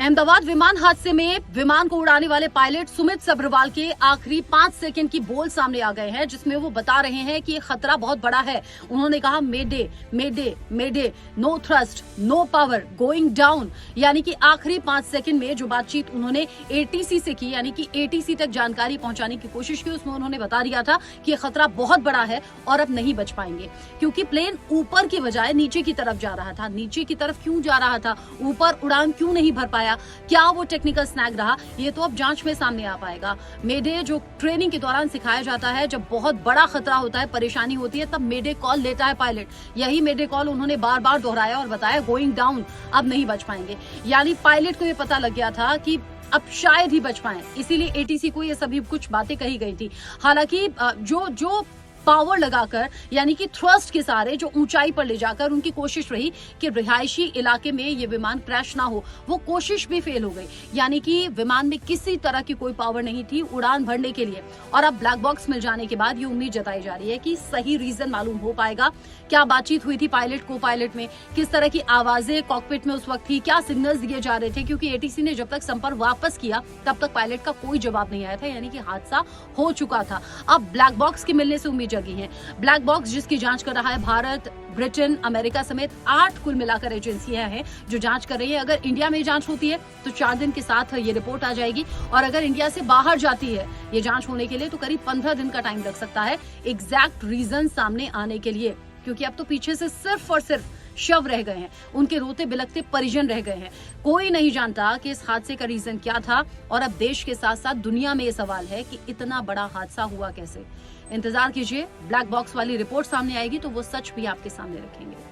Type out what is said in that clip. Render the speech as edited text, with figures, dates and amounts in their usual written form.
अहमदाबाद विमान हादसे में विमान को उड़ाने वाले पायलट सुमित सब्रवाल के आखिरी 5 सेकंड की बोल सामने आ गए हैं, जिसमें वो बता रहे हैं कि खतरा बहुत बड़ा है। उन्होंने कहा mayday mayday mayday, no thrust no power going down. यानी कि आखिरी 5 सेकंड में जो बातचीत उन्होंने एटीसी से की, यानी कि एटीसी तक जानकारी पहुंचाने की कोशिश की, उसमें उन्होंने बता दिया था कि खतरा बहुत बड़ा है और अब नहीं बच पाएंगे, क्योंकि प्लेन ऊपर की बजाय नीचे की तरफ जा रहा था। नीचे की तरफ क्यों जा रहा था, ऊपर उड़ान क्यों नहीं भर पाया, क्या वो टेक्निकल स्नैग रहा, ये तो अब जांच में सामने आ पाएगा। मेडे जो ट्रेनिंग के दौरान सिखाया जाता है, जब बहुत बड़ा खतरा होता है, परेशानी होती है, तब मेडे कॉल लेता है पायलट। यही मेडे कॉल उन्होंने बार बार दोहराया और बताया गोइंग डाउन, अब नहीं बच पाएंगे। यानी पायलट को ये पता लग गया था कि अब शायद ही बच पाए, इसीलिए एटीसी को ये सभी कुछ बातें कही गई थी। हालांकि जो पावर लगाकर, यानी कि थ्रस्ट के सहारे जो ऊंचाई पर ले जाकर उनकी कोशिश रही कि रिहायशी इलाके में ये विमान क्रैश ना हो, वो कोशिश भी फेल हो गई। यानी कि विमान में किसी तरह की कोई पावर नहीं थी उड़ान भरने के लिए। और अब ब्लैक बॉक्स मिल जाने के बाद ये उम्मीद जताई जा रही है कि सही रीजन मालूम हो पाएगा। क्या बातचीत हुई थी पायलट को पायलट में, किस तरह की आवाजें कॉकपिट में उस वक्त थी, क्या सिग्नल्स दिए जा रहे थे, क्योंकि एटीसी ने जब तक संपर्क वापस किया तब तक पायलट का कोई जवाब नहीं आया था, यानी कि हादसा हो चुका था। अब ब्लैक बॉक्स के मिलने से उम्मीद जगी है। ब्लैक बॉक्स जिसकी जांच कर रहा है भारत, ब्रिटेन, अमेरिका समेत 8 कुल मिलाकर एजेंसियां हैं जो जांच कर रही है। अगर इंडिया में जांच होती है तो 4 दिन के साथ ये रिपोर्ट आ जाएगी, और अगर इंडिया से बाहर जाती है ये जांच होने के लिए तो करीब 15 दिन का टाइम लग सकता है एग्जैक्ट रीजन सामने आने के लिए, क्योंकि अब तो पीछे से सिर्फ और सिर्फ शव रह गए हैं, उनके रोते बिलखते परिजन रह गए हैं। कोई नहीं जानता कि इस हादसे का रीजन क्या था, और अब देश के साथ साथ दुनिया में ये सवाल है कि इतना बड़ा हादसा हुआ कैसे। इंतजार कीजिए, ब्लैक बॉक्स वाली रिपोर्ट सामने आएगी तो वो सच भी आपके सामने रखेंगे।